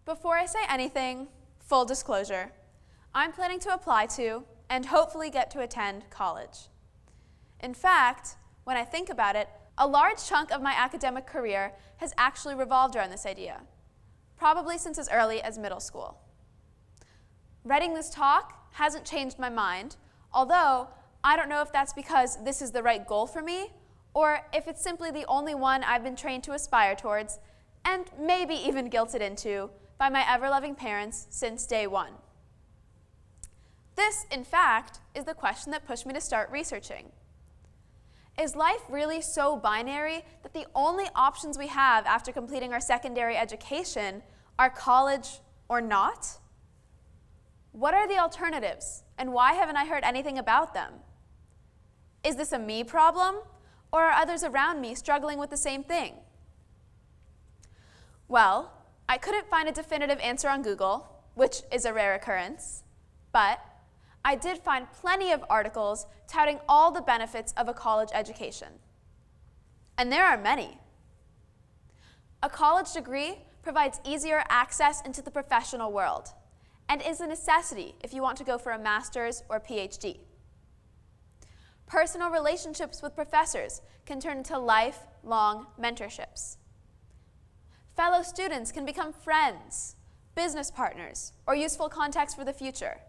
Before I say anything, full disclosure, I'm planning to apply to and hopefully get to attend college. In fact, when I think about it, a large chunk of my academic career has actually revolved around this idea, probably since as early as middle school. Writing this talk hasn't changed my mind, although I don't know if that's because this is the right goal for me, or if it's simply the only one I've been trained to aspire towards, and maybe even guilted into by my ever-loving parents since day one. This, in fact, is the question that pushed me to start researching. Is life really so binary that the only options we have after completing our secondary education are college or not? What are the alternatives, and why haven't I heard anything about them? Is this a me problem, or are others around me struggling with the same thing? Well, I couldn't find a definitive answer on Google, which is a rare occurrence, but I did find plenty of articles touting all the benefits of a college education. And there are many. A college degree provides easier access into the professional world and is a necessity if you want to go for a master's or PhD. Personal relationships with professors can turn into lifelong mentorships. Fellow students can become friends, business partners, or useful contacts for the future.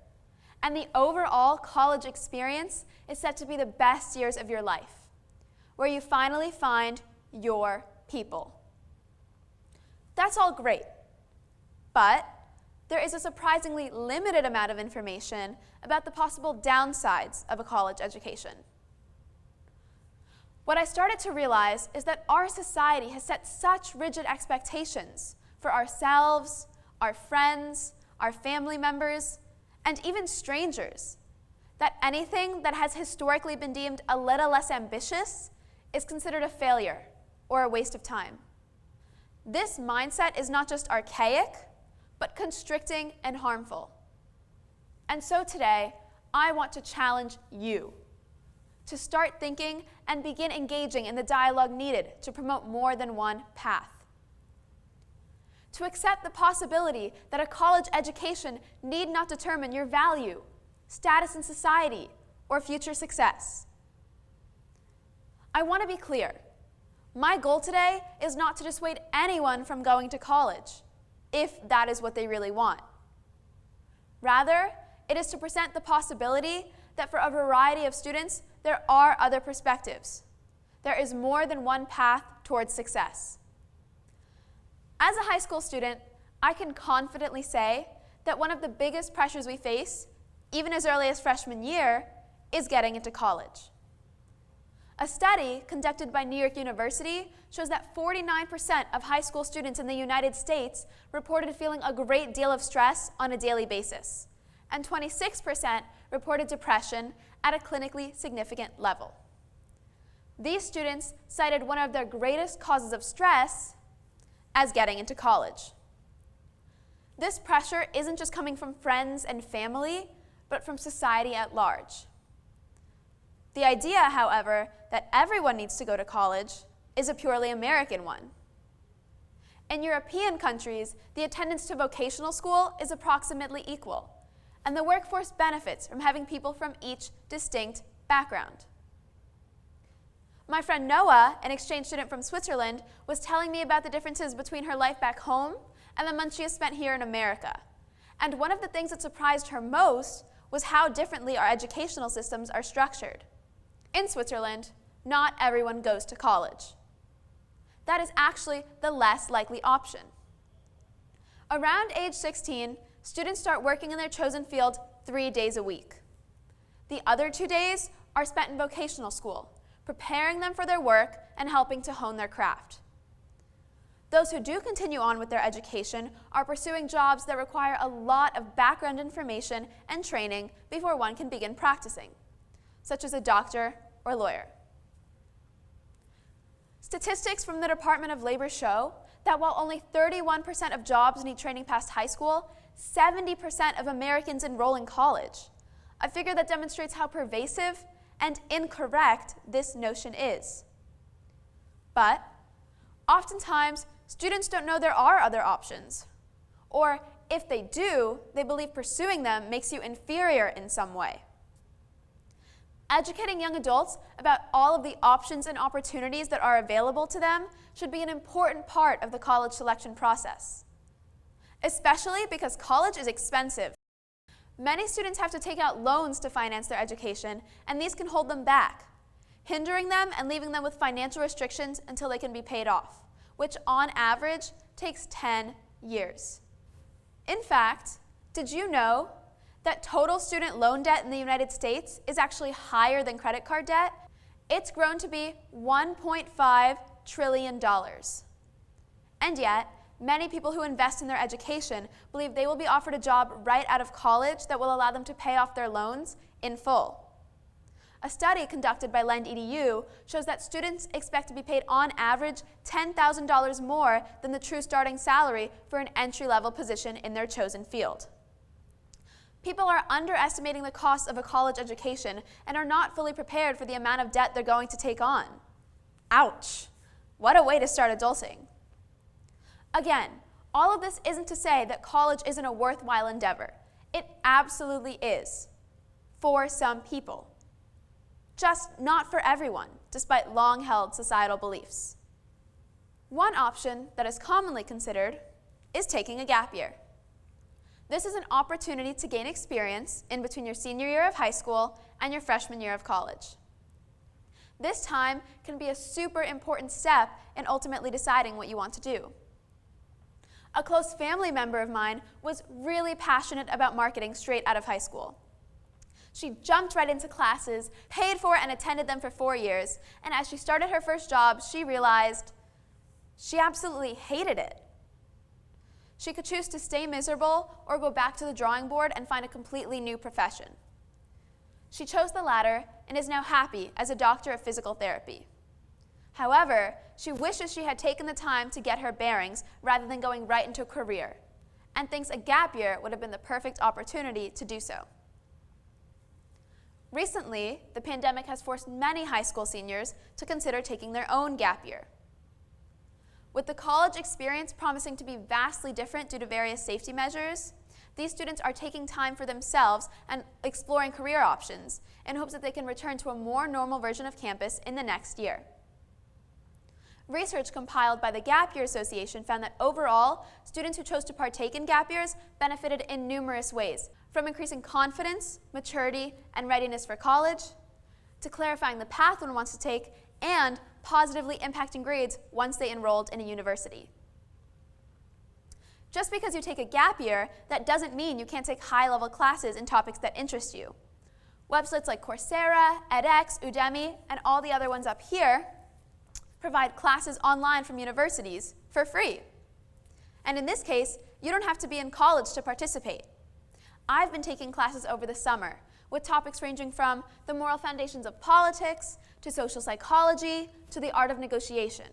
And the overall college experience is set to be the best years of your life, where you finally find your people. That's all great, but there is a surprisingly limited amount of information about the possible downsides of a college education. What I started to realize is that our society has set such rigid expectations for ourselves, our friends, our family members, and even strangers, that anything that has historically been deemed a little less ambitious is considered a failure or a waste of time. This mindset is not just archaic, but constricting and harmful. And so today, I want to challenge you to start thinking and begin engaging in the dialogue needed to promote more than one path. To accept the possibility that a college education need not determine your value, status in society, or future success. I want to be clear. My goal today is not to dissuade anyone from going to college, if that is what they really want. Rather, it is to present the possibility that for a variety of students, there are other perspectives. There is more than one path towards success. As a high school student, I can confidently say that one of the biggest pressures we face, even as early as freshman year, is getting into college. A study conducted by New York University shows that 49% of high school students in the United States reported feeling a great deal of stress on a daily basis, and 26% reported depression at a clinically significant level. These students cited one of their greatest causes of stress as getting into college. This pressure isn't just coming from friends and family, but from society at large. The idea, however, that everyone needs to go to college is a purely American one. In European countries, the attendance to vocational school is approximately equal, and the workforce benefits from having people from each distinct background. My friend Noah, an exchange student from Switzerland, was telling me about the differences between her life back home and the months she has spent here in America. And one of the things that surprised her most was how differently our educational systems are structured. In Switzerland, not everyone goes to college. That is actually the less likely option. Around age 16, students start working in their chosen field 3 days a week. The other 2 days are spent in vocational school, preparing them for their work and helping to hone their craft. Those who do continue on with their education are pursuing jobs that require a lot of background information and training before one can begin practicing, such as a doctor or lawyer. Statistics from the Department of Labor show that while only 31% of jobs need training past high school, 70% of Americans enroll in college, a figure that demonstrates how pervasive and incorrect this notion is. But oftentimes, students don't know there are other options, Or if they do, they believe pursuing them makes you inferior in some way. Educating young adults about all of the options and opportunities that are available to them should be an important part of the college selection process, especially because college is expensive. Many students have to take out loans to finance their education, and these can hold them back, hindering them and leaving them with financial restrictions until they can be paid off, which on average takes 10 years. In fact, did you know that total student loan debt in the United States is actually higher than credit card debt? It's grown to be $1.5 trillion. And yet, many people who invest in their education believe they will be offered a job right out of college that will allow them to pay off their loans in full. A study conducted by LendEDU shows that students expect to be paid on average $10,000 more than the true starting salary for an entry-level position in their chosen field. People are underestimating the cost of a college education and are not fully prepared for the amount of debt they're going to take on. Ouch! What a way to start adulting. Again, all of this isn't to say that college isn't a worthwhile endeavor. It absolutely is, for some people. Just not for everyone, despite long-held societal beliefs. One option that is commonly considered is taking a gap year. This is an opportunity to gain experience in between your senior year of high school and your freshman year of college. This time can be a super important step in ultimately deciding what you want to do. A close family member of mine was really passionate about marketing straight out of high school. She jumped right into classes, paid for and attended them for 4 years, and as she started her first job, she realized she absolutely hated it. She could choose to stay miserable or go back to the drawing board and find a completely new profession. She chose the latter and is now happy as a doctor of physical therapy. However, she wishes she had taken the time to get her bearings rather than going right into a career, and thinks a gap year would have been the perfect opportunity to do so. Recently, the pandemic has forced many high school seniors to consider taking their own gap year. With the college experience promising to be vastly different due to various safety measures, these students are taking time for themselves and exploring career options in hopes that they can return to a more normal version of campus in the next year. Research compiled by the Gap Year Association found that overall, students who chose to partake in gap years benefited in numerous ways, from increasing confidence, maturity, and readiness for college, to clarifying the path one wants to take, and positively impacting grades once they enrolled in a university. Just because you take a gap year, that doesn't mean you can't take high-level classes in topics that interest you. Websites like Coursera, edX, Udemy, and all the other ones up here provide classes online from universities for free. And in this case, you don't have to be in college to participate. I've been taking classes over the summer with topics ranging from the moral foundations of politics to social psychology to the art of negotiation.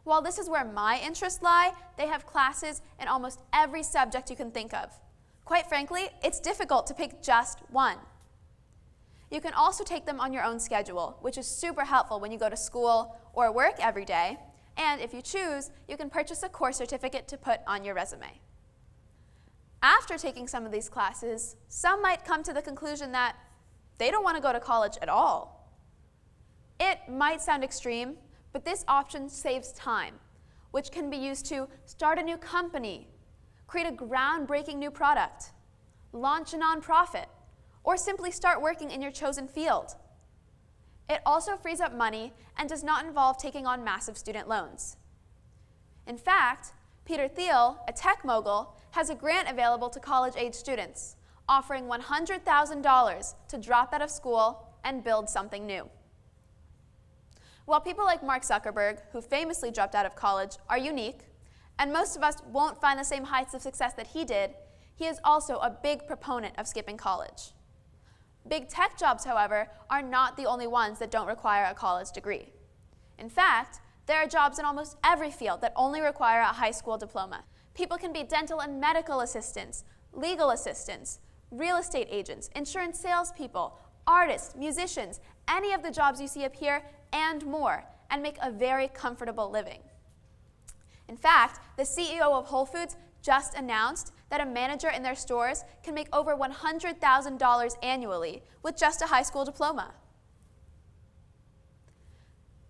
While this is where my interests lie, they have classes in almost every subject you can think of. Quite frankly, it's difficult to pick just one. You can also take them on your own schedule, which is super helpful when you go to school or work every day, and if you choose, you can purchase a course certificate to put on your resume. After taking some of these classes, some might come to the conclusion that they don't want to go to college at all. It might sound extreme, but this option saves time, which can be used to start a new company, create a groundbreaking new product, launch a nonprofit, or simply start working in your chosen field. It also frees up money and does not involve taking on massive student loans. In fact, Peter Thiel, a tech mogul, has a grant available to college-age students, offering $100,000 to drop out of school and build something new. While people like Mark Zuckerberg, who famously dropped out of college, are unique, and most of us won't find the same heights of success that he did, he is also a big proponent of skipping college. Big tech jobs, however, are not the only ones that don't require a college degree. In fact, there are jobs in almost every field that only require a high school diploma. People can be dental and medical assistants, legal assistants, real estate agents, insurance salespeople, artists, musicians, any of the jobs you see up here, and more, and make a very comfortable living. In fact, the CEO of Whole Foods just announced that a manager in their stores can make over $100,000 annually with just a high school diploma.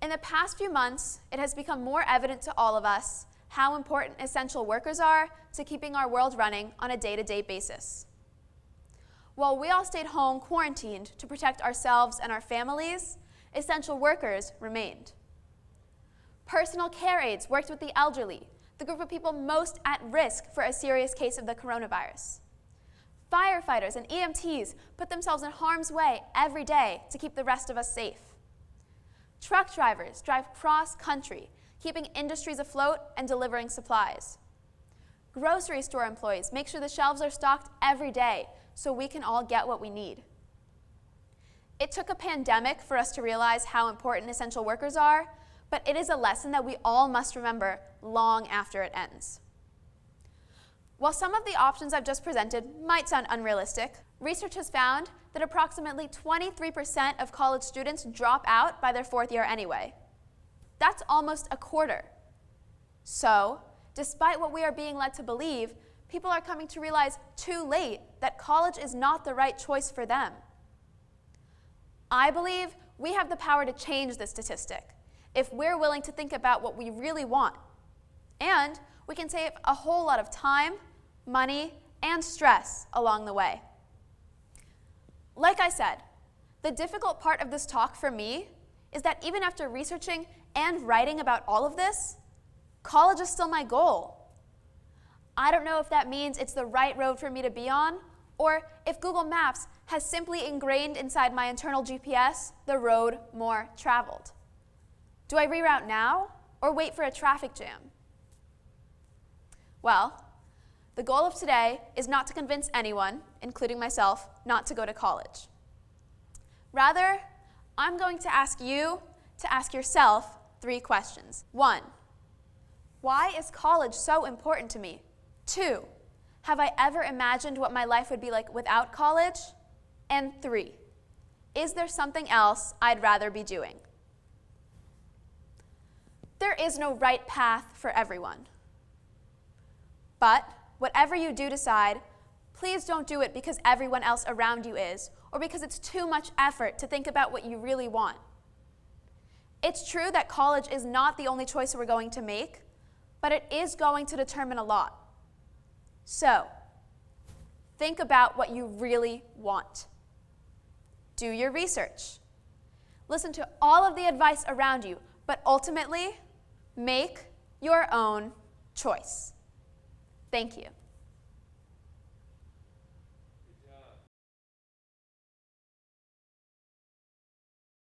In the past few months, it has become more evident to all of us how important essential workers are to keeping our world running on a day-to-day basis. While we all stayed home quarantined to protect ourselves and our families, essential workers remained. Personal care aides worked with the elderly, the group of people most at risk for a serious case of the coronavirus. Firefighters and EMTs put themselves in harm's way every day to keep the rest of us safe. Truck drivers drive cross-country, keeping industries afloat and delivering supplies. Grocery store employees make sure the shelves are stocked every day so we can all get what we need. It took a pandemic for us to realize how important essential workers are, but it is a lesson that we all must remember long after it ends. While some of the options I've just presented might sound unrealistic, research has found that approximately 23% of college students drop out by their fourth year anyway. That's almost a quarter. So, despite what we are being led to believe, people are coming to realize too late that college is not the right choice for them. I believe we have the power to change this statistic if we're willing to think about what we really want. And we can save a whole lot of time, money, and stress along the way. Like I said, the difficult part of this talk for me is that even after researching and writing about all of this, college is still my goal. I don't know if that means it's the right road for me to be on, or if Google Maps has simply ingrained inside my internal GPS the road more traveled. Do I reroute now, or wait for a traffic jam? Well, the goal of today is not to convince anyone, including myself, not to go to college. Rather, I'm going to ask you to ask yourself 3 questions. 1, why is college so important to me? 2, have I ever imagined what my life would be like without college? And 3, is there something else I'd rather be doing? There is no right path for everyone. But whatever you do decide, please don't do it because everyone else around you is, or because it's too much effort to think about what you really want. It's true that college is not the only choice we're going to make, but it is going to determine a lot. So, think about what you really want. Do your research. Listen to all of the advice around you, but ultimately, make your own choice. Thank you.